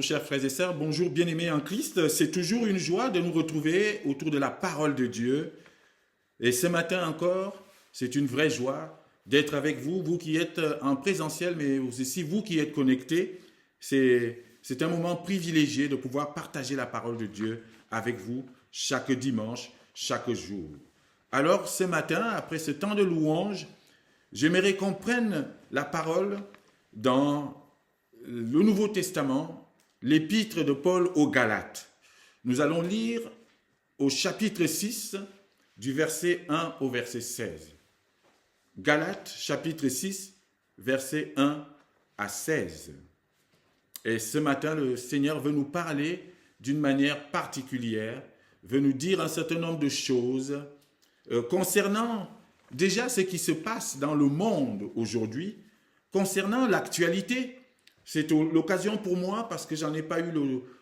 chers frères et sœurs, bonjour bien-aimés en Christ. C'est toujours une joie de nous retrouver autour de la parole de Dieu. Et ce matin encore, c'est une vraie joie d'être avec vous, vous qui êtes en présentiel, mais aussi vous qui êtes connectés. C'est un moment privilégié de pouvoir partager la parole de Dieu avec vous chaque dimanche, chaque jour. Alors ce matin, après ce temps de louange, j'aimerais qu'on prenne la parole dans le Nouveau Testament, l'épître de Paul aux Galates. Nous allons lire au chapitre 6, du verset 1 au verset 16. Galates, chapitre 6, verset 1 à 16. Et ce matin, le Seigneur veut nous parler d'une manière particulière, veut nous dire un certain nombre de choses concernant déjà ce qui se passe dans le monde aujourd'hui, concernant l'actualité. C'est l'occasion pour moi, parce que j'en ai pas eu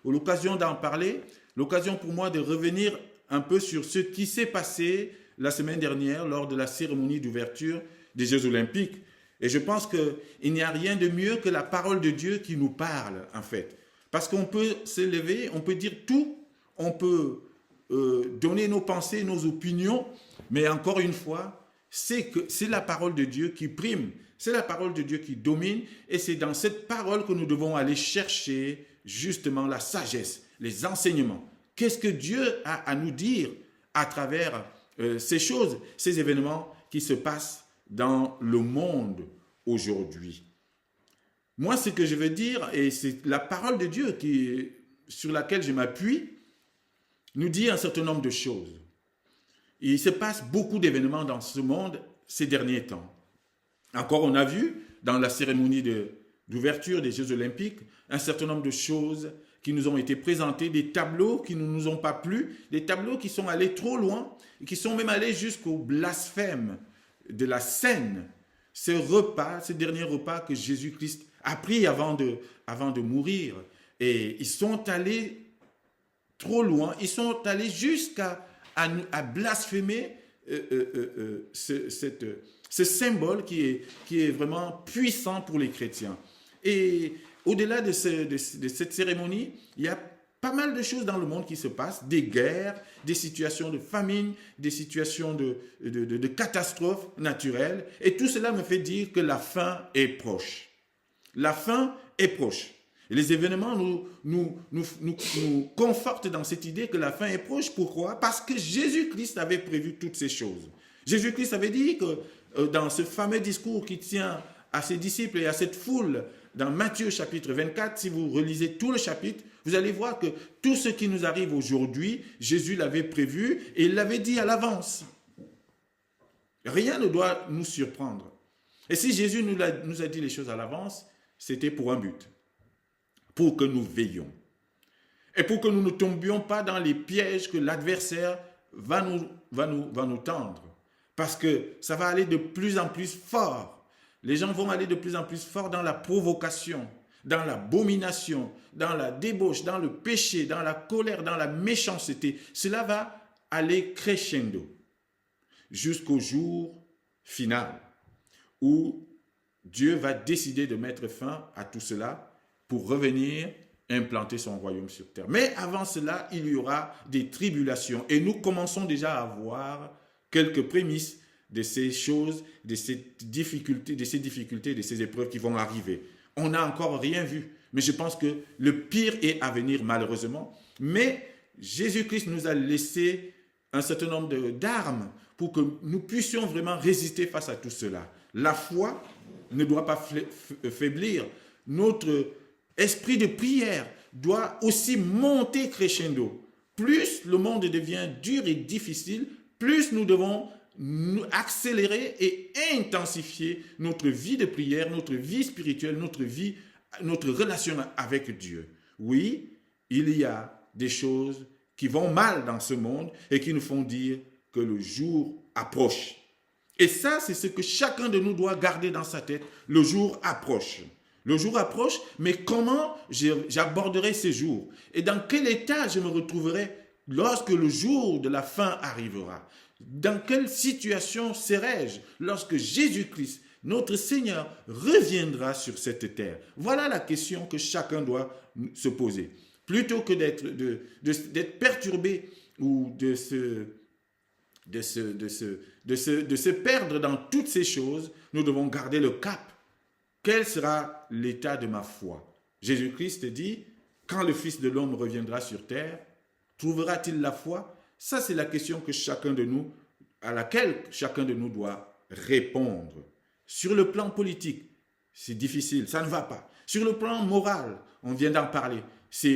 l'occasion d'en parler, l'occasion pour moi de revenir un peu sur ce qui s'est passé la semaine dernière lors de la cérémonie d'ouverture des Jeux Olympiques. Et je pense qu'il n'y a rien de mieux que la parole de Dieu qui nous parle, en fait. Parce qu'on peut s'élever, on peut dire tout, on peut donner nos pensées, nos opinions, mais encore une fois, c'est la parole de Dieu qui prime. C'est la parole de Dieu qui domine et c'est dans cette parole que nous devons aller chercher justement la sagesse, les enseignements. Qu'est-ce que Dieu a à nous dire à travers ces choses, ces événements qui se passent dans le monde aujourd'hui? Moi, ce que je veux dire, et c'est la parole de Dieu sur laquelle je m'appuie, nous dit un certain nombre de choses. Il se passe beaucoup d'événements dans ce monde ces derniers temps. Encore, on a vu dans la cérémonie d'ouverture des Jeux Olympiques un certain nombre de choses qui nous ont été présentées, des tableaux qui ne nous ont pas plu, des tableaux qui sont allés trop loin, et qui sont même allés jusqu'au blasphème de la scène. Ce dernier repas que Jésus-Christ a pris avant de mourir. Et ils sont allés trop loin, ils sont allés jusqu'à blasphémer ce symbole qui est vraiment puissant pour les chrétiens. Et au-delà de cette cérémonie, il y a pas mal de choses dans le monde qui se passent, des guerres, des situations de famine, des situations de catastrophes naturelles. Et tout cela me fait dire que la fin est proche. La fin est proche. Et les événements nous confortent dans cette idée que la fin est proche. Pourquoi? Parce que Jésus-Christ avait prévu toutes ces choses. Jésus-Christ avait dit que dans ce fameux discours qu'il tient à ses disciples et à cette foule, dans Matthieu chapitre 24, si vous relisez tout le chapitre, vous allez voir que tout ce qui nous arrive aujourd'hui, Jésus l'avait prévu et il l'avait dit à l'avance. Rien ne doit nous surprendre. Et si Jésus nous a dit les choses à l'avance, c'était pour un but. Pour que nous veillions. Et pour que nous ne tombions pas dans les pièges que l'adversaire va nous tendre. Parce que ça va aller de plus en plus fort. Les gens vont aller de plus en plus fort dans la provocation, dans l'abomination, dans la débauche, dans le péché, dans la colère, dans la méchanceté. Cela va aller crescendo jusqu'au jour final où Dieu va décider de mettre fin à tout cela pour revenir implanter son royaume sur terre. Mais avant cela, il y aura des tribulations. Et nous commençons déjà à voir quelques prémices de ces choses, de ces difficultés, de ces épreuves qui vont arriver. On n'a encore rien vu, mais je pense que le pire est à venir malheureusement. Mais Jésus-Christ nous a laissé un certain nombre d'armes pour que nous puissions vraiment résister face à tout cela. La foi ne doit pas faiblir. Notre esprit de prière doit aussi monter crescendo. Plus le monde devient dur et difficile, plus nous devons accélérer et intensifier notre vie de prière, notre vie spirituelle, notre relation avec Dieu. Oui, il y a des choses qui vont mal dans ce monde et qui nous font dire que le jour approche. Et ça, c'est ce que chacun de nous doit garder dans sa tête. Le jour approche. Le jour approche, mais comment j'aborderai ces jours? Et dans quel état je me retrouverai lorsque le jour de la fin arrivera? Dans quelle situation serai-je lorsque Jésus-Christ notre Seigneur reviendra sur cette terre? Voilà la question que chacun doit se poser. Plutôt que d'être perturbé ou de se perdre dans toutes ces choses, nous devons garder le cap. Quel sera l'état de ma foi? Jésus-Christ dit, quand le Fils de l'homme reviendra sur terre, trouvera-t-il la foi? Ça, c'est la question à laquelle chacun de nous doit répondre. Sur le plan politique, c'est difficile, ça ne va pas. Sur le plan moral, on vient d'en parler,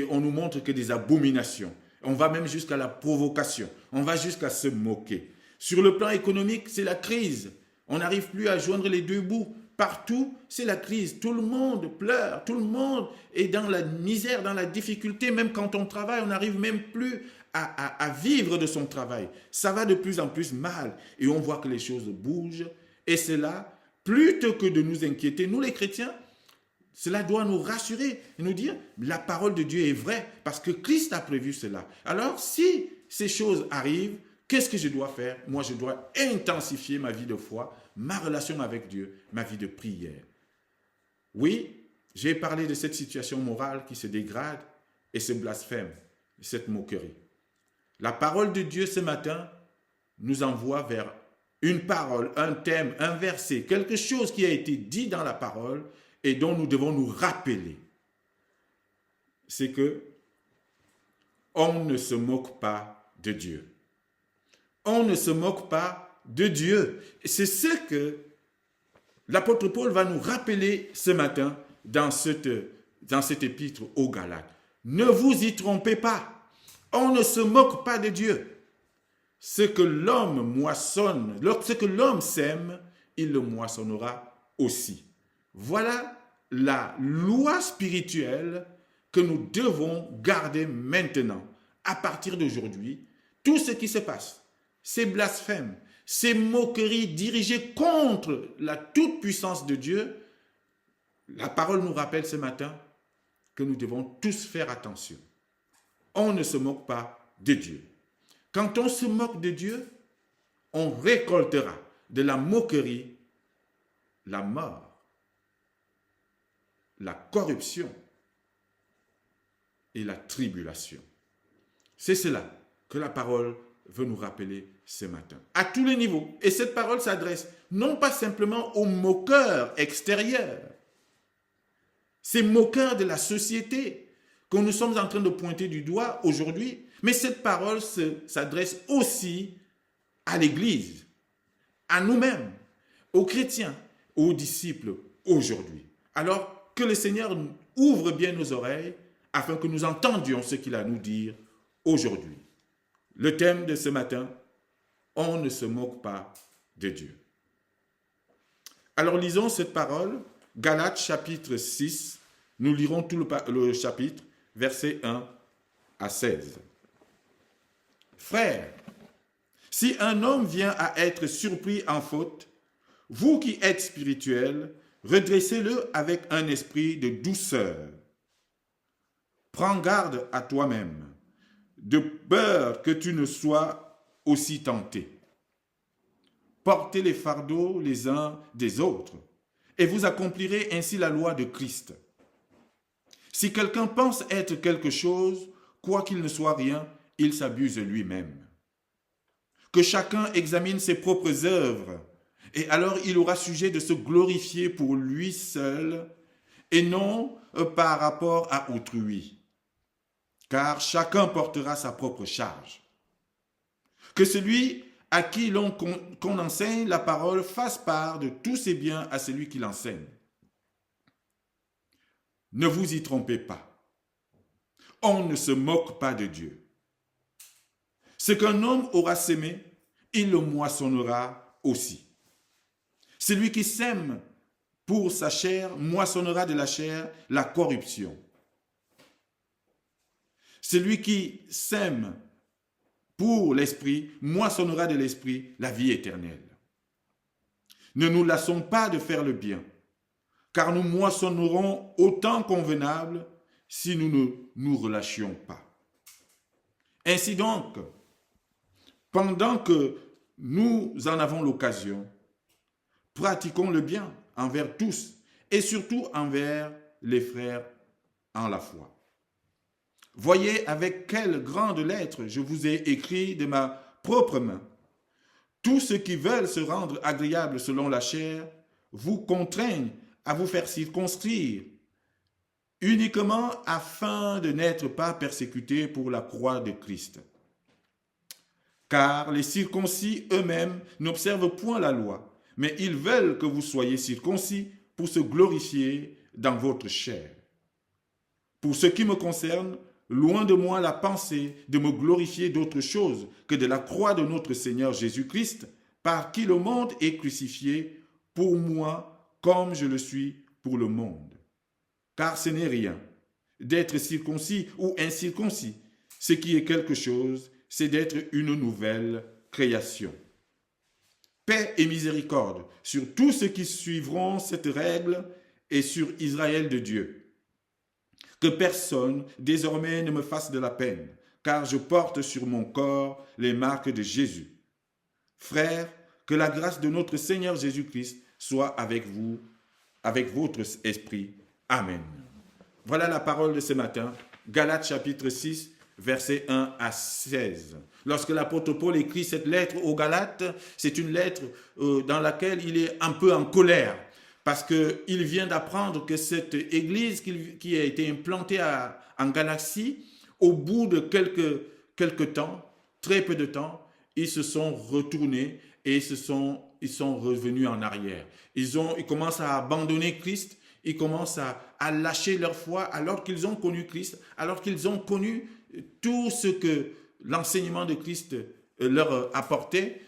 on nous montre que des abominations. On va même jusqu'à la provocation, on va jusqu'à se moquer. Sur le plan économique, c'est la crise. On n'arrive plus à joindre les deux bouts. Partout, c'est la crise. Tout le monde pleure, tout le monde est dans la misère, dans la difficulté. Même quand on travaille, on n'arrive même plus à vivre de son travail. Ça va de plus en plus mal et on voit que les choses bougent. Et cela, plutôt que de nous inquiéter, nous les chrétiens, cela doit nous rassurer et nous dire la parole de Dieu est vraie parce que Christ a prévu cela. Alors, si ces choses arrivent, qu'est-ce que je dois faire? Moi, je dois intensifier ma vie de foi, ma relation avec Dieu, ma vie de prière. Oui, j'ai parlé de cette situation morale qui se dégrade et ce blasphème, cette moquerie. La parole de Dieu ce matin nous envoie vers une parole, un thème, un verset, quelque chose qui a été dit dans la parole et dont nous devons nous rappeler. C'est que on ne se moque pas de Dieu. On ne se moque pas de Dieu. Et c'est ce que l'apôtre Paul va nous rappeler ce matin dans cet épître aux Galates. Ne vous y trompez pas. On ne se moque pas de Dieu. Ce que l'homme moissonne, ce que l'homme sème, il le moissonnera aussi. Voilà la loi spirituelle que nous devons garder maintenant. À partir d'aujourd'hui, tout ce qui se passe, ces blasphèmes, ces moqueries dirigées contre la toute-puissance de Dieu, la parole nous rappelle ce matin que nous devons tous faire attention. On ne se moque pas de Dieu. Quand on se moque de Dieu, on récoltera de la moquerie la mort, la corruption et la tribulation. C'est cela que la parole veut nous rappeler ce matin, à tous les niveaux. Et cette parole s'adresse non pas simplement aux moqueurs extérieurs, ces moqueurs de la société que nous sommes en train de pointer du doigt aujourd'hui, mais cette parole s'adresse aussi à l'Église, à nous-mêmes, aux chrétiens, aux disciples aujourd'hui. Alors que le Seigneur ouvre bien nos oreilles afin que nous entendions ce qu'il a à nous dire aujourd'hui. Le thème de ce matin, on ne se moque pas de Dieu. Alors lisons cette parole, Galates chapitre 6, nous lirons tout le chapitre, versets 1 à 16. Frères, si un homme vient à être surpris en faute, vous qui êtes spirituels, redressez-le avec un esprit de douceur. Prends garde à toi-même, de peur que tu ne sois aussi tenté. Portez les fardeaux les uns des autres, et vous accomplirez ainsi la loi de Christ. Si quelqu'un pense être quelque chose, quoi qu'il ne soit rien, il s'abuse lui-même. Que chacun examine ses propres œuvres, et alors il aura sujet de se glorifier pour lui seul, et non par rapport à autrui. Car chacun portera sa propre charge. Que celui à qui qu'on enseigne la parole fasse part de tous ses biens à celui qui l'enseigne. Ne vous y trompez pas. On ne se moque pas de Dieu. Ce qu'un homme aura sémé, il le moissonnera aussi. Celui qui sème pour sa chair moissonnera de la chair la corruption. Celui qui sème pour l'esprit moissonnera de l'esprit la vie éternelle. Ne nous lassons pas de faire le bien, car nous moissonnerons au temps convenable si nous ne nous relâchions pas. Ainsi donc, pendant que nous en avons l'occasion, pratiquons le bien, envers tous et surtout envers les frères en la foi. Voyez avec quelle grande lettre je vous ai écrit de ma propre main. Tous ceux qui veulent se rendre agréables selon la chair vous contraignent à vous faire circoncire, uniquement afin de n'être pas persécutés pour la croix de Christ. Car les circoncis eux-mêmes n'observent point la loi, mais ils veulent que vous soyez circoncis pour se glorifier dans votre chair. Pour ce qui me concerne, loin de moi la pensée de me glorifier d'autre chose que de la croix de notre Seigneur Jésus-Christ, par qui le monde est crucifié pour moi comme je le suis pour le monde. Car ce n'est rien d'être circoncis ou incirconcis. Ce qui est quelque chose, c'est d'être une nouvelle création. Paix et miséricorde sur tous ceux qui suivront cette règle et sur Israël de Dieu. Que personne désormais ne me fasse de la peine, car je porte sur mon corps les marques de Jésus. Frères, que la grâce de notre Seigneur Jésus-Christ soit avec vous, avec votre esprit. Amen. Voilà la parole de ce matin, Galates chapitre 6, versets 1 à 16. Lorsque l'apôtre Paul écrit cette lettre aux Galates, c'est une lettre dans laquelle il est un peu en colère, parce qu'il vient d'apprendre que cette église qui a été implantée en Galatie, au bout de quelques temps, très peu de temps, ils se sont retournés et ils sont revenus en arrière. Ils commencent à abandonner Christ, ils commencent à lâcher leur foi alors qu'ils ont connu Christ, alors qu'ils ont connu tout ce que l'enseignement de Christ leur apportait.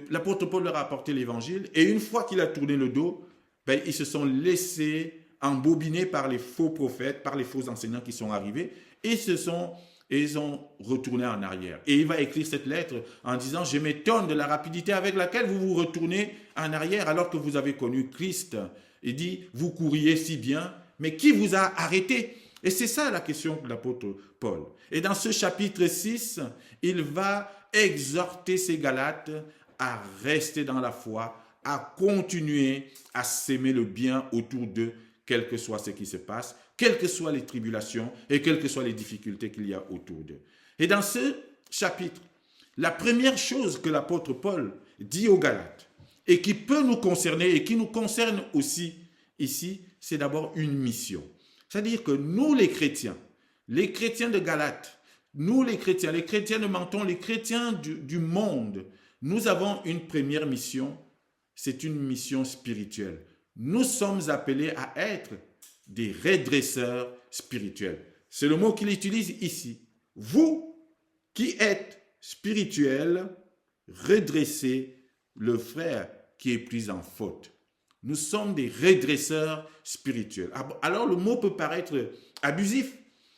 L'apôtre Paul leur a apporté l'évangile et une fois qu'il a tourné le dos, ils se sont laissés embobiner par les faux prophètes, par les faux enseignants qui sont arrivés et ils ont retourné en arrière. Et il va écrire cette lettre en disant « Je m'étonne de la rapidité avec laquelle vous vous retournez en arrière alors que vous avez connu Christ. » Il dit « Vous couriez si bien, mais qui vous a arrêté ?» Et c'est ça la question de l'apôtre Paul. Et dans ce chapitre 6, il va exhorter ces Galates à rester dans la foi, à continuer à s'aimer le bien autour d'eux, quel que soit ce qui se passe, quelles que soient les tribulations et quelles que soient les difficultés qu'il y a autour d'eux. Et dans ce chapitre, la première chose que l'apôtre Paul dit aux Galates et qui peut nous concerner et qui nous concerne aussi ici, c'est d'abord une mission. C'est-à-dire que nous les chrétiens de Galates, nous les chrétiens de Menton, les chrétiens du monde, nous avons une première mission, c'est une mission spirituelle. Nous sommes appelés à être des redresseurs spirituels. C'est le mot qu'il utilise ici. Vous qui êtes spirituels, redressez le frère qui est pris en faute. Nous sommes des redresseurs spirituels. Alors le mot peut paraître abusif.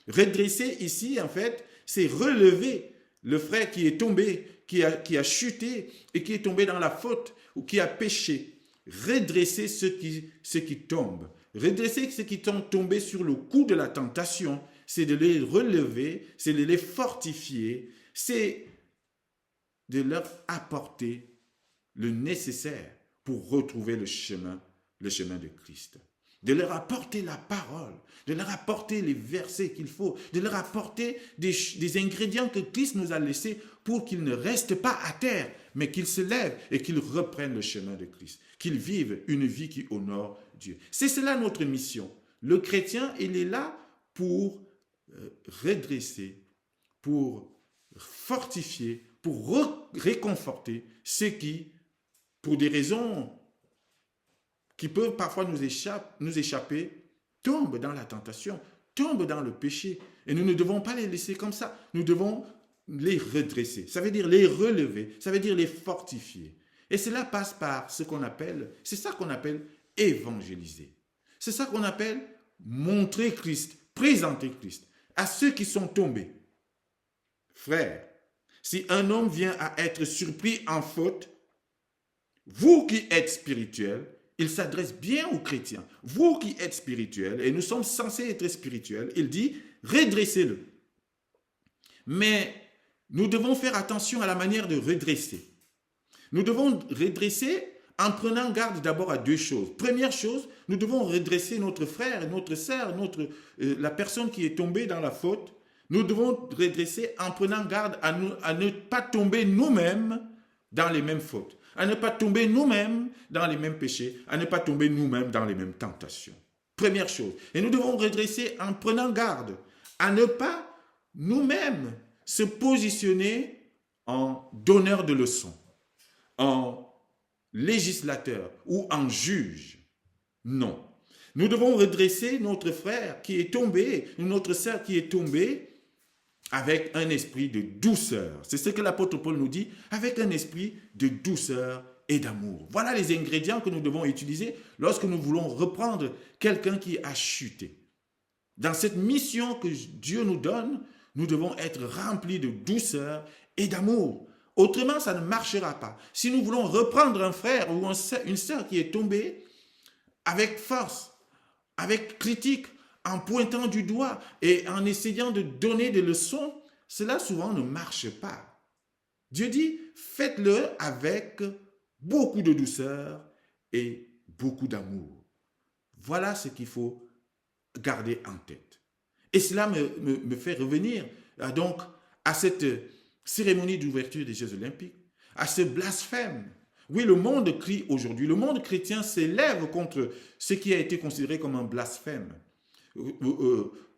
Redresser ici, en fait, c'est relever le frère qui est tombé, qui a chuté et qui est tombé dans la faute ou qui a péché. Redresser ceux qui tombent. Redresser ceux qui sont tombés sur le coup de la tentation, c'est de les relever, c'est de les fortifier, c'est de leur apporter le nécessaire pour retrouver le chemin de Christ. De leur apporter la parole, de leur apporter les versets qu'il faut, de leur apporter des ingrédients que Christ nous a laissés pour qu'ils ne restent pas à terre, mais qu'ils se lèvent et qu'ils reprennent le chemin de Christ, qu'ils vivent une vie qui honore Dieu. C'est cela notre mission. Le chrétien, il est là pour redresser, pour fortifier, pour réconforter ceux qui, pour des raisons qui peuvent parfois nous échapper, tombent dans la tentation, tombent dans le péché. Et nous ne devons pas les laisser comme ça. Nous devons les redresser. Ça veut dire les relever. Ça veut dire les fortifier. Et cela passe par c'est ça qu'on appelle évangéliser. C'est ça qu'on appelle montrer Christ, présenter Christ à ceux qui sont tombés. Frères, si un homme vient à être surpris en faute, vous qui êtes spirituels, il s'adresse bien aux chrétiens. Vous qui êtes spirituels, et nous sommes censés être spirituels, il dit, redressez-le. Mais nous devons faire attention à la manière de redresser. Nous devons redresser en prenant garde d'abord à deux choses. Première chose, nous devons redresser notre frère, notre sœur, la personne qui est tombée dans la faute. Nous devons redresser en prenant garde à ne pas tomber nous-mêmes dans les mêmes fautes, à ne pas tomber nous-mêmes dans les mêmes péchés, à ne pas tomber nous-mêmes dans les mêmes tentations. Première chose. Et nous devons redresser en prenant garde à ne pas nous-mêmes se positionner en donneur de leçons, en législateur ou en juge. Non. Nous devons redresser notre frère qui est tombé, notre sœur qui est tombée, avec un esprit de douceur. C'est ce que l'apôtre Paul nous dit, avec un esprit de douceur et d'amour. Voilà les ingrédients que nous devons utiliser lorsque nous voulons reprendre quelqu'un qui a chuté. Dans cette mission que Dieu nous donne, nous devons être remplis de douceur et d'amour. Autrement, ça ne marchera pas. Si nous voulons reprendre un frère ou une sœur qui est tombée avec force, avec critique, en pointant du doigt et en essayant de donner des leçons, cela souvent ne marche pas. Dieu dit, faites-le avec beaucoup de douceur et beaucoup d'amour. Voilà ce qu'il faut garder en tête. Et cela me fait revenir donc à cette cérémonie d'ouverture des Jeux Olympiques, à ce blasphème. Oui, le monde crie aujourd'hui, le monde chrétien s'élève contre ce qui a été considéré comme un blasphème,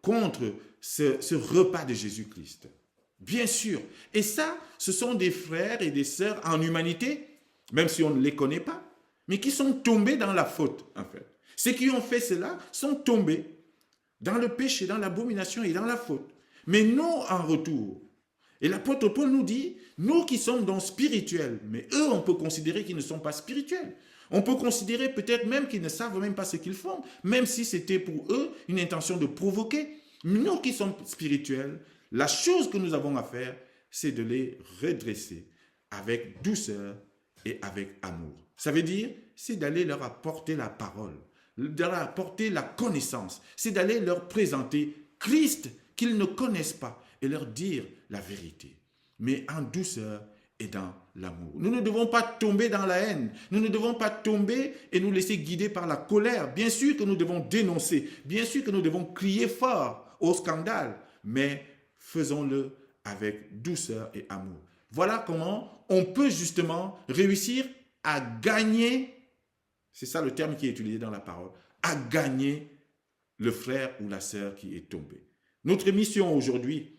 contre ce repas de Jésus-Christ. Bien sûr. Et ça, ce sont des frères et des sœurs en humanité, même si on ne les connaît pas, mais qui sont tombés dans la faute, en fait. Ceux qui ont fait cela sont tombés dans le péché, dans l'abomination et dans la faute. Mais nous, en retour, et l'apôtre Paul nous dit, nous qui sommes donc spirituels, mais eux, on peut considérer qu'ils ne sont pas spirituels. On peut considérer peut-être même qu'ils ne savent même pas ce qu'ils font, même si c'était pour eux une intention de provoquer. Nous qui sommes spirituels, la chose que nous avons à faire, c'est de les redresser avec douceur et avec amour. Ça veut dire, c'est d'aller leur apporter la parole, de leur apporter la connaissance, c'est d'aller leur présenter Christ qu'ils ne connaissent pas et leur dire la vérité, mais en douceur et dans l'amour. Nous ne devons pas tomber dans la haine, nous ne devons pas tomber et nous laisser guider par la colère. Bien sûr que nous devons dénoncer, bien sûr que nous devons crier fort au scandale, mais faisons-le avec douceur et amour. Voilà comment on peut justement réussir à gagner, c'est ça le terme qui est utilisé dans la parole, à gagner le frère ou la sœur qui est tombé. Notre mission aujourd'hui,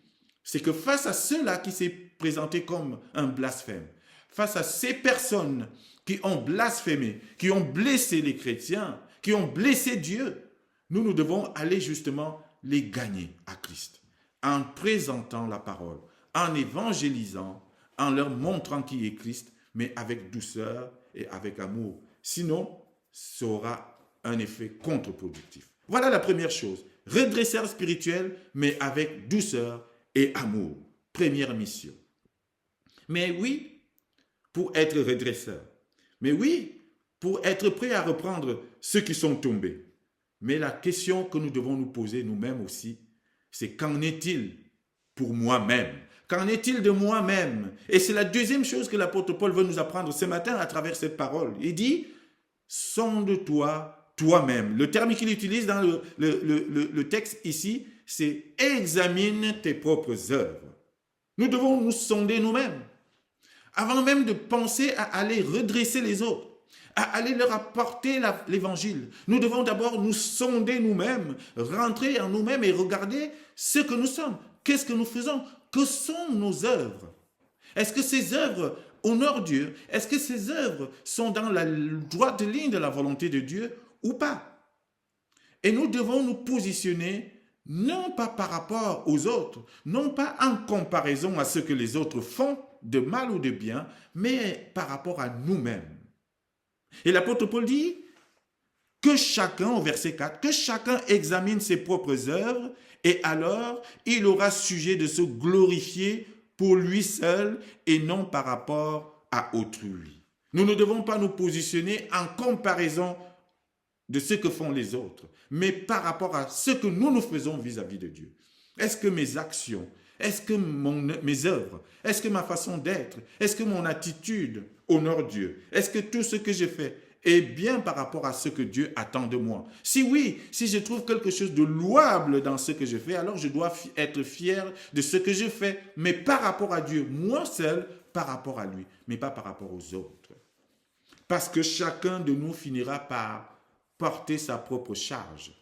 c'est que face à ceux-là qui s'est présenté comme un blasphème, face à ces personnes qui ont blasphémé, qui ont blessé les chrétiens, qui ont blessé Dieu, nous devons aller justement les gagner à Christ, en présentant la parole, en évangélisant, en leur montrant qui est Christ, mais avec douceur et avec amour. Sinon, ça aura un effet contre-productif. Voilà la première chose. Redresseur spirituel, mais avec douceur et amour. Première mission. Mais oui, pour être redresseur. Mais oui, pour être prêt à reprendre ceux qui sont tombés. Mais la question que nous devons nous poser nous-mêmes aussi, c'est qu'en est-il pour moi-même? Qu'en est-il de moi-même? Et c'est la deuxième chose que l'apôtre Paul veut nous apprendre ce matin à travers cette parole. Il dit, sonde-toi toi-même. Le terme qu'il utilise dans le texte ici, c'est examine tes propres œuvres. Nous devons nous sonder nous-mêmes. Avant même de penser à aller redresser les autres, à aller leur apporter l'évangile, nous devons d'abord nous sonder nous-mêmes, rentrer en nous-mêmes et regarder ce que nous sommes. Qu'est-ce que nous faisons? Que sont nos œuvres? Est-ce que ces œuvres honorent Dieu? Est-ce que ces œuvres sont dans la droite ligne de la volonté de Dieu ou pas? Et nous devons nous positionner non pas par rapport aux autres, non pas en comparaison à ce que les autres font de mal ou de bien, mais par rapport à nous-mêmes. Et l'apôtre Paul dit que chacun, au verset 4, que chacun examine ses propres œuvres et alors il aura sujet de se glorifier pour lui seul et non par rapport à autrui. Nous ne devons pas nous positionner en comparaison de ce que font les autres, mais par rapport à ce que nous faisons vis-à-vis de Dieu. Est-ce que mes actions, Est-ce que mes œuvres, est-ce que ma façon d'être, est-ce que mon attitude honore Dieu? Est-ce que tout ce que je fais est bien par rapport à ce que Dieu attend de moi? Si oui, si je trouve quelque chose de louable dans ce que je fais, alors je dois être fier de ce que je fais, mais par rapport à Dieu, moi seul, par rapport à lui, mais pas par rapport aux autres. Parce que chacun de nous finira par porter sa propre charge.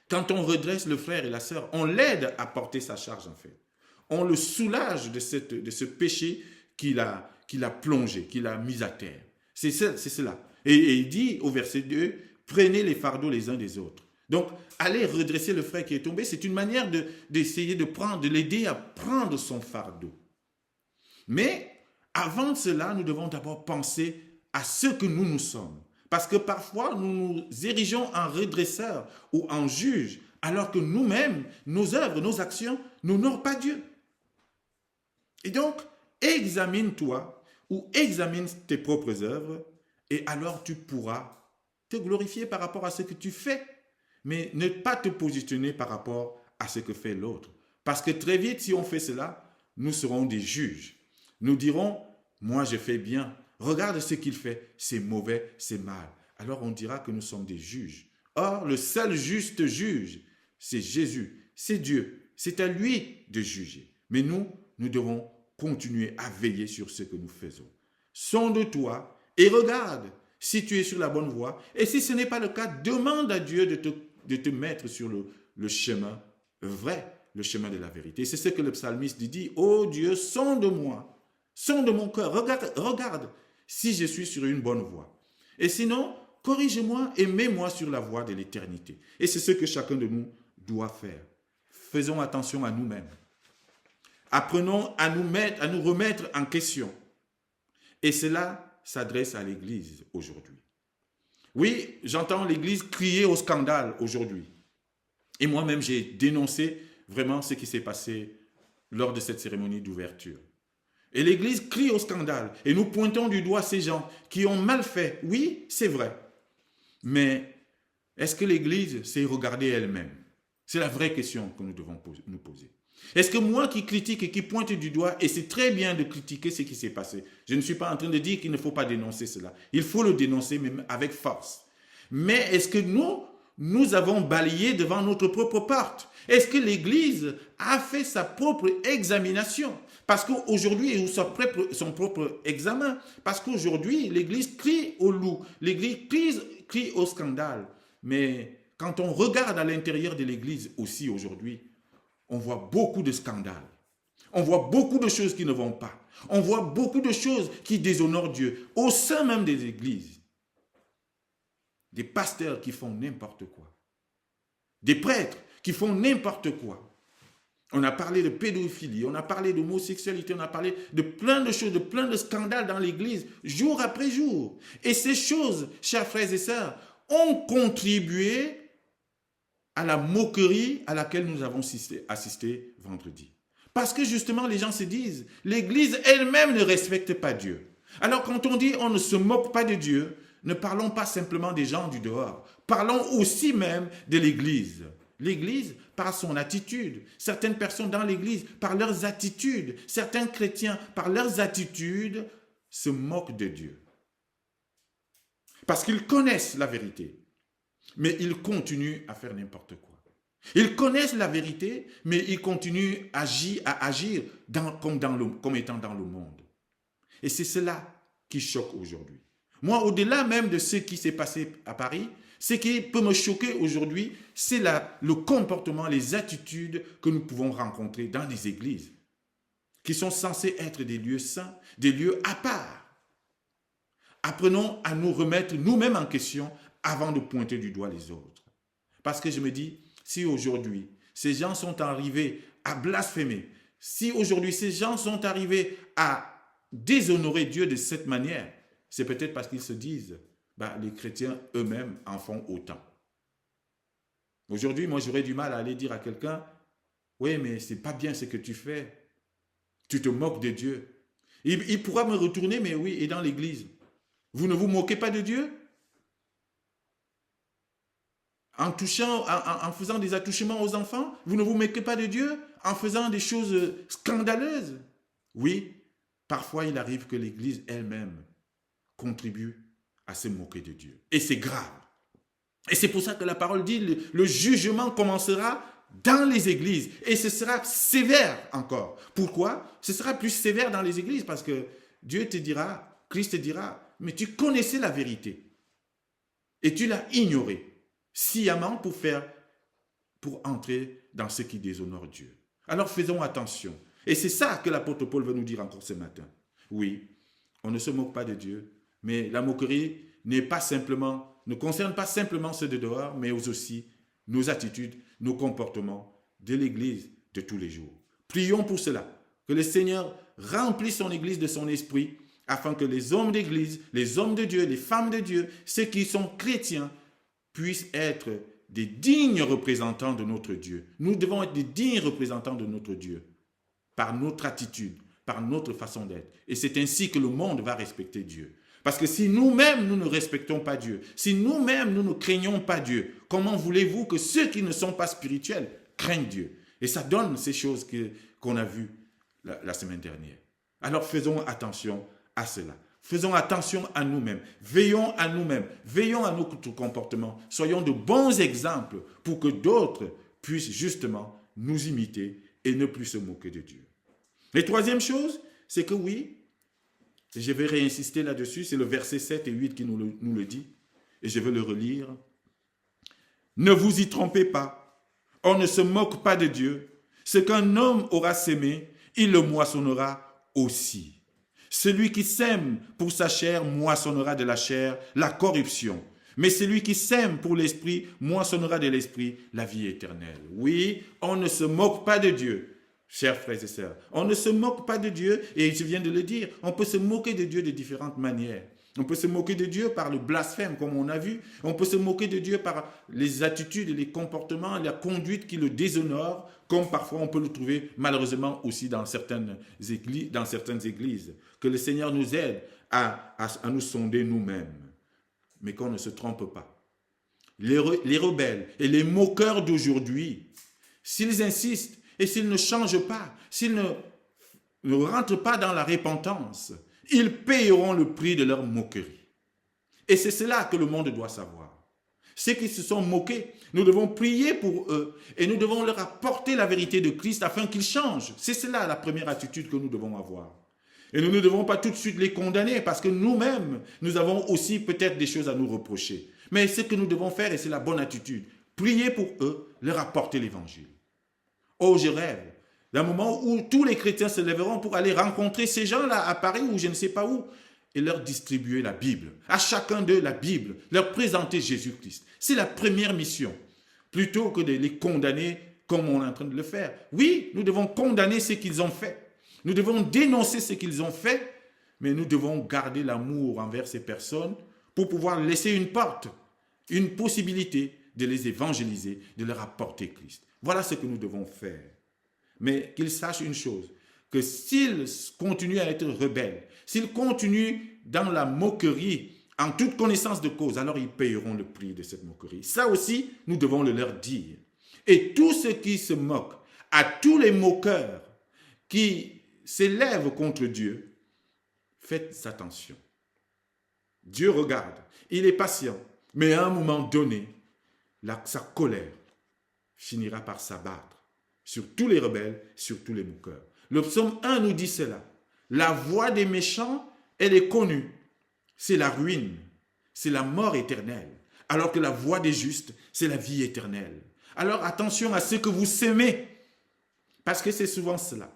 Quand on redresse le frère et la sœur, on l'aide à porter sa charge en fait. On le soulage de ce péché qu'il a plongé, qu'il a mis à terre. C'est cela. Et il dit au verset 2, prenez les fardeaux les uns des autres. Donc, aller redresser le frère qui est tombé, c'est une manière d'essayer de l'aider à prendre son fardeau. Mais avant cela, nous devons d'abord penser à ce que nous sommes. Parce que parfois, nous nous érigeons en redresseurs ou en juges, alors que nous-mêmes, nos œuvres, nos actions, n'honorent pas Dieu. Et donc, examine-toi ou examine tes propres œuvres, et alors tu pourras te glorifier par rapport à ce que tu fais, mais ne pas te positionner par rapport à ce que fait l'autre. Parce que très vite, si on fait cela, nous serons des juges. Nous dirons, moi je fais bien, regarde ce qu'il fait, c'est mauvais, c'est mal. Alors on dira que nous sommes des juges. Or, le seul juste juge, c'est Jésus, c'est Dieu. C'est à lui de juger. Mais nous devons continuer à veiller sur ce que nous faisons. Sonde-toi et regarde si tu es sur la bonne voie. Et si ce n'est pas le cas, demande à Dieu de te mettre sur le chemin vrai, le chemin de la vérité. C'est ce que le psalmiste dit. Oh Dieu, sonde-moi. Sonde mon cœur, regarde si je suis sur une bonne voie. Et sinon, corrige-moi et mets-moi sur la voie de l'éternité. Et c'est ce que chacun de nous doit faire. Faisons attention à nous-mêmes. Apprenons à nous remettre en question. Et cela s'adresse à l'Église aujourd'hui. Oui, j'entends l'Église crier au scandale aujourd'hui. Et moi-même, j'ai dénoncé vraiment ce qui s'est passé lors de cette cérémonie d'ouverture. Et l'Église crie au scandale. Et nous pointons du doigt ces gens qui ont mal fait. Oui, c'est vrai. Mais est-ce que l'Église s'est regardée elle-même? C'est la vraie question que nous devons nous poser. Est-ce que moi qui critique et qui pointe du doigt, et c'est très bien de critiquer ce qui s'est passé, je ne suis pas en train de dire qu'il ne faut pas dénoncer cela. Il faut le dénoncer même avec force. Mais est-ce que nous avons balayé devant notre propre porte? Est-ce que l'Église a fait sa propre examination? Parce qu'aujourd'hui, ou son propre examen, parce qu'aujourd'hui, l'Église crie au loup, l'Église crie au scandale. Mais quand on regarde à l'intérieur de l'Église aussi aujourd'hui, on voit beaucoup de scandales. On voit beaucoup de choses qui ne vont pas. On voit beaucoup de choses qui déshonorent Dieu au sein même des églises. Des pasteurs qui font n'importe quoi. Des prêtres qui font n'importe quoi. On a parlé de pédophilie, on a parlé d'homosexualité, on a parlé de plein de choses, de plein de scandales dans l'église, jour après jour. Et ces choses, chers frères et sœurs, ont contribué à la moquerie à laquelle nous avons assisté vendredi. Parce que justement, les gens se disent, l'Église elle-même ne respecte pas Dieu. Alors quand on dit on ne se moque pas de Dieu, ne parlons pas simplement des gens du dehors. Parlons aussi même de l'Église. L'Église, par son attitude. Certaines personnes dans l'Église, par leurs attitudes. Certains chrétiens, par leurs attitudes, se moquent de Dieu. Parce qu'ils connaissent la vérité. Mais ils continuent à faire n'importe quoi. Ils connaissent la vérité, mais ils continuent à agir comme étant dans le monde. Et c'est cela qui choque aujourd'hui. Moi, au-delà même de ce qui s'est passé à Paris, ce qui peut me choquer aujourd'hui, c'est le comportement, les attitudes que nous pouvons rencontrer dans les églises, qui sont censées être des lieux saints, des lieux à part. Apprenons à nous remettre nous-mêmes en question avant de pointer du doigt les autres. Parce que je me dis, si aujourd'hui, ces gens sont arrivés à blasphémer, si aujourd'hui ces gens sont arrivés à déshonorer Dieu de cette manière, c'est peut-être parce qu'ils se disent, les chrétiens eux-mêmes en font autant. Aujourd'hui, moi j'aurais du mal à aller dire à quelqu'un, oui, mais c'est pas bien ce que tu fais, tu te moques de Dieu. Il pourra me retourner, mais oui, et dans l'église, vous ne vous moquez pas de Dieu? en faisant des attouchements aux enfants? Vous ne vous moquez pas de Dieu en faisant des choses scandaleuses? Oui, parfois il arrive que l'Église elle-même contribue à se moquer de Dieu. Et c'est grave. Et c'est pour ça que la parole dit, le jugement commencera dans les églises. Et ce sera sévère encore. Pourquoi? Ce sera plus sévère dans les églises parce que Dieu te dira, Christ te dira, mais tu connaissais la vérité. Et tu l'as ignorée sciemment pour entrer dans ce qui déshonore Dieu. Alors faisons attention. Et c'est ça que l'apôtre Paul veut nous dire encore ce matin. Oui, on ne se moque pas de Dieu, mais la moquerie ne concerne pas simplement ceux de dehors, mais aussi nos attitudes, nos comportements de l'Église de tous les jours. Prions pour cela, que le Seigneur remplisse son Église de son esprit, afin que les hommes d'Église, les hommes de Dieu, les femmes de Dieu, ceux qui sont chrétiens, puissent être des dignes représentants de notre Dieu. Nous devons être des dignes représentants de notre Dieu, par notre attitude, par notre façon d'être. Et c'est ainsi que le monde va respecter Dieu. Parce que si nous-mêmes, nous ne respectons pas Dieu, si nous-mêmes, nous ne craignons pas Dieu, comment voulez-vous que ceux qui ne sont pas spirituels craignent Dieu? Et ça donne ces choses qu'on a vues la semaine dernière. Alors faisons attention à cela. Faisons attention à nous-mêmes. Veillons à nous-mêmes. Veillons à notre comportement. Soyons de bons exemples pour que d'autres puissent justement nous imiter et ne plus se moquer de Dieu. Et troisième chose, c'est que oui, je vais réinsister là-dessus, c'est le verset 7 et 8 qui nous le dit, et je vais le relire. Ne vous y trompez pas, on ne se moque pas de Dieu. Ce qu'un homme aura sémé, il le moissonnera aussi. Celui qui sème pour sa chair moissonnera de la chair la corruption. Mais celui qui sème pour l'esprit moissonnera de l'esprit la vie éternelle. Oui, on ne se moque pas de Dieu. Chers frères et sœurs, on ne se moque pas de Dieu, et je viens de le dire, on peut se moquer de Dieu de différentes manières. On peut se moquer de Dieu par le blasphème, comme on a vu. On peut se moquer de Dieu par les attitudes, les comportements, la conduite qui le déshonorent, comme parfois on peut le trouver malheureusement aussi dans certaines églises. Que le Seigneur nous aide à nous sonder nous-mêmes, mais qu'on ne se trompe pas. Les rebelles et les moqueurs d'aujourd'hui, s'ils insistent, et s'ils ne changent pas, s'ils ne rentrent pas dans la repentance, ils payeront le prix de leur moquerie. Et c'est cela que le monde doit savoir. Ceux qui se sont moqués, nous devons prier pour eux et nous devons leur apporter la vérité de Christ afin qu'ils changent. C'est cela la première attitude que nous devons avoir. Et nous ne devons pas tout de suite les condamner parce que nous-mêmes, nous avons aussi peut-être des choses à nous reprocher. Mais ce que nous devons faire, et c'est la bonne attitude, prier pour eux, leur apporter l'évangile. Oh, je rêve d'un moment où tous les chrétiens se lèveront pour aller rencontrer ces gens-là à Paris ou je ne sais pas où et leur distribuer la Bible. À chacun d'eux, la Bible, leur présenter Jésus-Christ. C'est la première mission, plutôt que de les condamner comme on est en train de le faire. Oui, nous devons condamner ce qu'ils ont fait. Nous devons dénoncer ce qu'ils ont fait, mais nous devons garder l'amour envers ces personnes pour pouvoir laisser une porte, une possibilité de les évangéliser, de leur apporter Christ. Voilà ce que nous devons faire. Mais qu'ils sachent une chose, que s'ils continuent à être rebelles, s'ils continuent dans la moquerie, en toute connaissance de cause, alors ils payeront le prix de cette moquerie. Ça aussi, nous devons le leur dire. Et tous ceux qui se moquent, à tous les moqueurs qui s'élèvent contre Dieu, faites attention. Dieu regarde, il est patient, mais à un moment donné, sa colère finira par s'abattre sur tous les rebelles, sur tous les moqueurs. Le psaume 1 nous dit cela. La voie des méchants, elle est connue. C'est la ruine, c'est la mort éternelle. Alors que la voie des justes, c'est la vie éternelle. Alors attention à ce que vous sémez, parce que c'est souvent cela.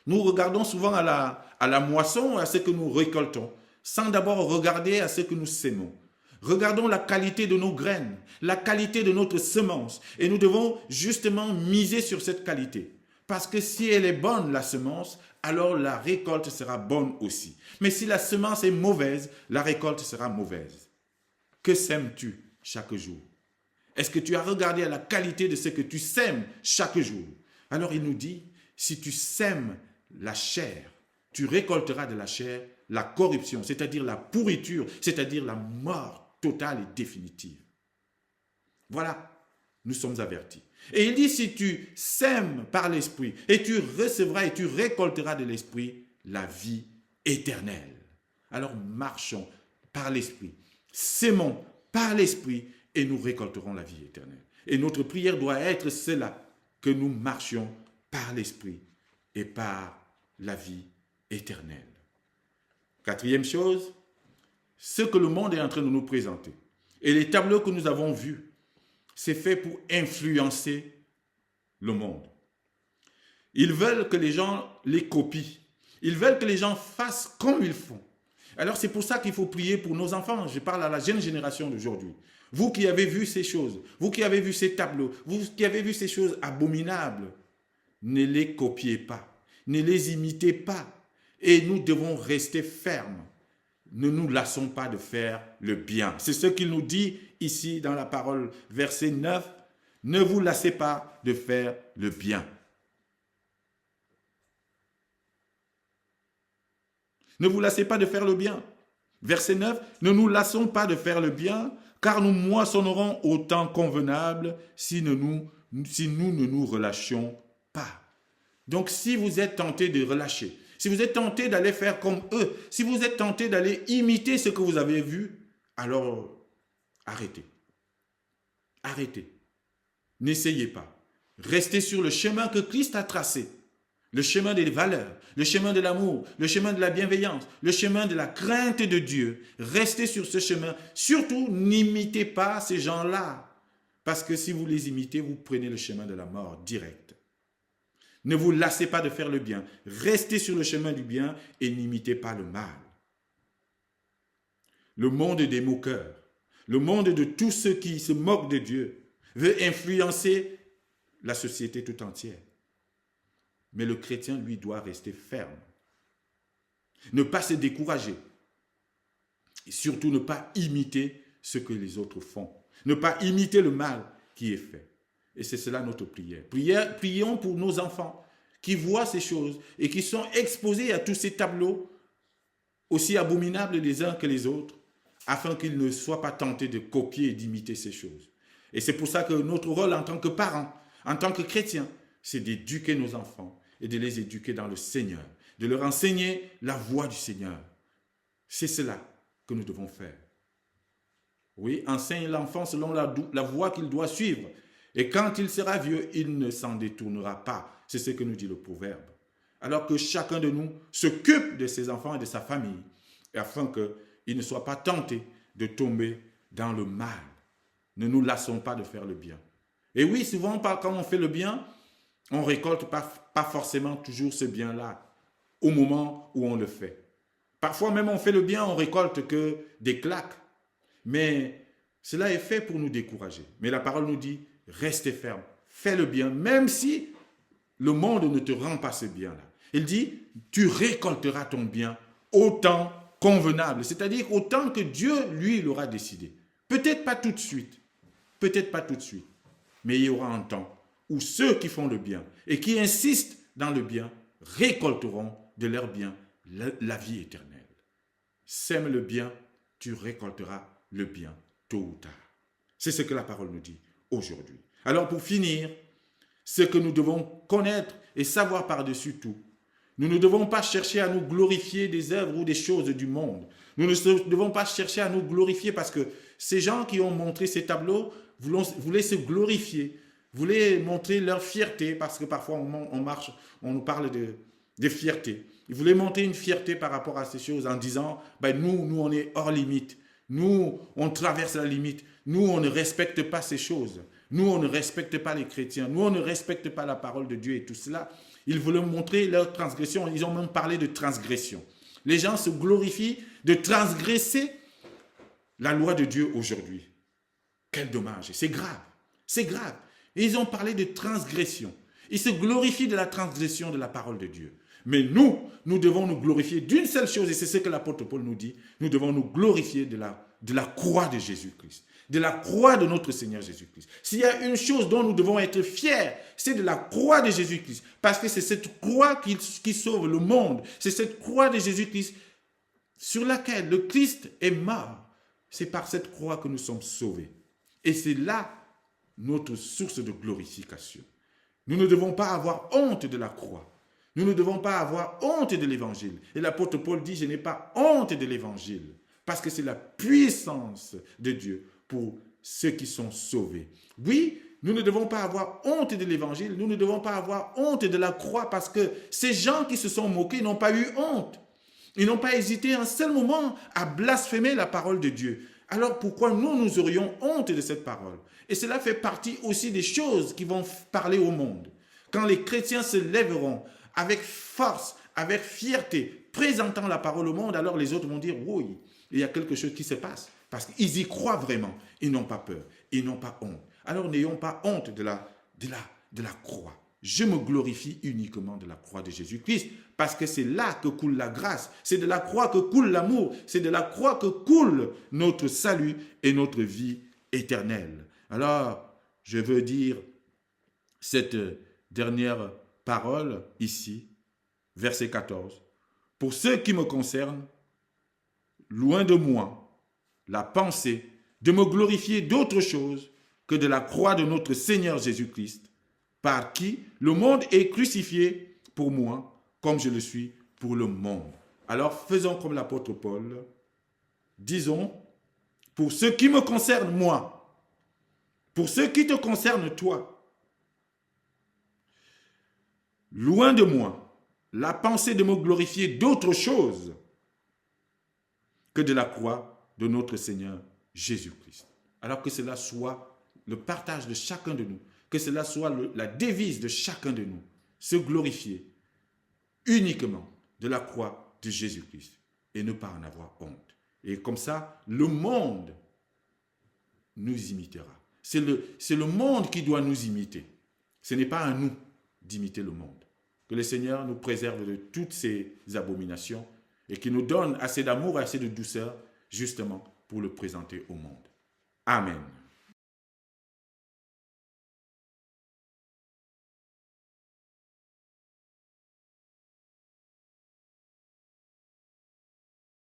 Nous regardons souvent à la moisson, à ce que nous récoltons, sans d'abord regarder à ce que nous sémons. Regardons la qualité de nos graines, la qualité de notre semence. Et nous devons justement miser sur cette qualité. Parce que si elle est bonne, la semence, alors la récolte sera bonne aussi. Mais si la semence est mauvaise, la récolte sera mauvaise. Que sèmes-tu chaque jour? Est-ce que tu as regardé à la qualité de ce que tu sèmes chaque jour? Alors il nous dit, si tu sèmes la chair, tu récolteras de la chair la corruption, c'est-à-dire la pourriture, c'est-à-dire la mort totale et définitive. Voilà, nous sommes avertis. Et il dit, si tu sèmes par l'Esprit, et tu recevras et tu récolteras de l'Esprit la vie éternelle. Alors marchons par l'Esprit, sémons par l'Esprit, et nous récolterons la vie éternelle. Et notre prière doit être cela, que nous marchions par l'Esprit et par la vie éternelle. Quatrième chose, ce que le monde est en train de nous présenter, et les tableaux que nous avons vus, c'est fait pour influencer le monde. Ils veulent que les gens les copient. Ils veulent que les gens fassent comme ils font. Alors c'est pour ça qu'il faut prier pour nos enfants. Je parle à la jeune génération d'aujourd'hui. Vous qui avez vu ces choses, vous qui avez vu ces tableaux, vous qui avez vu ces choses abominables, ne les copiez pas, ne les imitez pas. Et nous devons rester fermes. Ne nous lassons pas de faire le bien. C'est ce qu'il nous dit ici dans la parole, verset 9. Ne vous lassez pas de faire le bien. Ne vous lassez pas de faire le bien. Verset 9. Ne nous lassons pas de faire le bien, car nous moissonnerons au temps convenable si nous ne nous relâchions pas. Donc si vous êtes tenté de relâcher, si vous êtes tenté d'aller faire comme eux, si vous êtes tenté d'aller imiter ce que vous avez vu, alors arrêtez. Arrêtez. N'essayez pas. Restez sur le chemin que Christ a tracé. Le chemin des valeurs, le chemin de l'amour, le chemin de la bienveillance, le chemin de la crainte de Dieu. Restez sur ce chemin. Surtout, n'imitez pas ces gens-là. Parce que si vous les imitez, vous prenez le chemin de la mort direct. Ne vous lassez pas de faire le bien. Restez sur le chemin du bien et n'imitez pas le mal. Le monde des moqueurs, le monde de tous ceux qui se moquent de Dieu, veut influencer la société tout entière. Mais le chrétien, lui, doit rester ferme. Ne pas se décourager. Et surtout ne pas imiter ce que les autres font. Ne pas imiter le mal qui est fait. Et c'est cela notre prière. Prions pour nos enfants qui voient ces choses et qui sont exposés à tous ces tableaux aussi abominables les uns que les autres, afin qu'ils ne soient pas tentés de copier et d'imiter ces choses. Et c'est pour ça que notre rôle en tant que parents, en tant que chrétiens, c'est d'éduquer nos enfants et de les éduquer dans le Seigneur, de leur enseigner la voie du Seigneur. C'est cela que nous devons faire. Oui, enseigne l'enfant selon la voie qu'il doit suivre. Et quand il sera vieux, il ne s'en détournera pas. C'est ce que nous dit le proverbe. Alors que chacun de nous s'occupe de ses enfants et de sa famille, afin qu'ils ne soient pas tentés de tomber dans le mal. Ne nous lassons pas de faire le bien. Et oui, souvent, quand on fait le bien, on ne récolte pas forcément toujours ce bien-là au moment où on le fait. Parfois même, on fait le bien, on récolte que des claques. Mais cela est fait pour nous décourager. Mais la parole nous dit, restez ferme, fais le bien, même si le monde ne te rend pas ce bien-là. Il dit, tu récolteras ton bien au temps convenable, c'est-à-dire au temps que Dieu, lui, l'aura décidé. Peut-être pas tout de suite, mais il y aura un temps où ceux qui font le bien et qui insistent dans le bien récolteront de leur bien la vie éternelle. Sème le bien, tu récolteras le bien tôt ou tard. C'est ce que la parole nous dit aujourd'hui. Alors pour finir, ce que nous devons connaître et savoir par-dessus tout, nous ne devons pas chercher à nous glorifier des œuvres ou des choses du monde. Nous ne devons pas chercher à nous glorifier parce que ces gens qui ont montré ces tableaux voulaient se glorifier, voulaient montrer leur fierté, parce que parfois on nous parle de fierté. Ils voulaient monter une fierté par rapport à ces choses en disant, nous on est hors limite, nous on traverse la limite, nous on ne respecte pas ces choses, nous on ne respecte pas les chrétiens, nous on ne respecte pas la parole de Dieu et tout cela. Ils voulaient montrer leur transgression, ils ont même parlé de transgression. Les gens se glorifient de transgresser la loi de Dieu aujourd'hui. Quel dommage, c'est grave, c'est grave. Et ils ont parlé de transgression. Ils se glorifient de la transgression de la parole de Dieu. Mais nous devons nous glorifier d'une seule chose, et c'est ce que l'apôtre Paul nous dit, nous devons nous glorifier de la croix de Jésus-Christ, de la croix de notre Seigneur Jésus-Christ. S'il y a une chose dont nous devons être fiers, c'est de la croix de Jésus-Christ, parce que c'est cette croix qui sauve le monde, c'est cette croix de Jésus-Christ sur laquelle le Christ est mort. C'est par cette croix que nous sommes sauvés. Et c'est là notre source de glorification. Nous ne devons pas avoir honte de la croix. Nous ne devons pas avoir honte de l'évangile. Et l'apôtre Paul dit, je n'ai pas honte de l'évangile, parce que c'est la puissance de Dieu pour ceux qui sont sauvés. Oui, nous ne devons pas avoir honte de l'évangile, nous ne devons pas avoir honte de la croix, parce que ces gens qui se sont moqués n'ont pas eu honte. Ils n'ont pas hésité un seul moment à blasphémer la parole de Dieu. Alors pourquoi nous aurions honte de cette parole? Et cela fait partie aussi des choses qui vont parler au monde. Quand les chrétiens se lèveront avec force, avec fierté, présentant la parole au monde, alors les autres vont dire, oui, il y a quelque chose qui se passe. Parce qu'ils y croient vraiment. Ils n'ont pas peur. Ils n'ont pas honte. Alors n'ayons pas honte de la croix. Je me glorifie uniquement de la croix de Jésus-Christ, parce que c'est là que coule la grâce, c'est de la croix que coule l'amour, c'est de la croix que coule notre salut et notre vie éternelle. Alors, je veux dire cette dernière parole ici, verset 14. Pour ce qui me concerne, loin de moi la pensée de me glorifier d'autre chose que de la croix de notre Seigneur Jésus-Christ, par qui le monde est crucifié pour moi, comme je le suis pour le monde. Alors faisons comme l'apôtre Paul, disons, pour ce qui me concerne moi, pour ce qui te concerne toi, loin de moi la pensée de me glorifier d'autre chose que de la croix de notre Seigneur Jésus-Christ. Alors que cela soit le partage de chacun de nous, que cela soit la devise de chacun de nous, se glorifier uniquement de la croix de Jésus-Christ et ne pas en avoir honte. Et comme ça, le monde nous imitera. C'est le monde qui doit nous imiter. Ce n'est pas à nous d'imiter le monde. Que le Seigneur nous préserve de toutes ces abominations et qu'il nous donne assez d'amour, assez de douceur, justement pour le présenter au monde. Amen.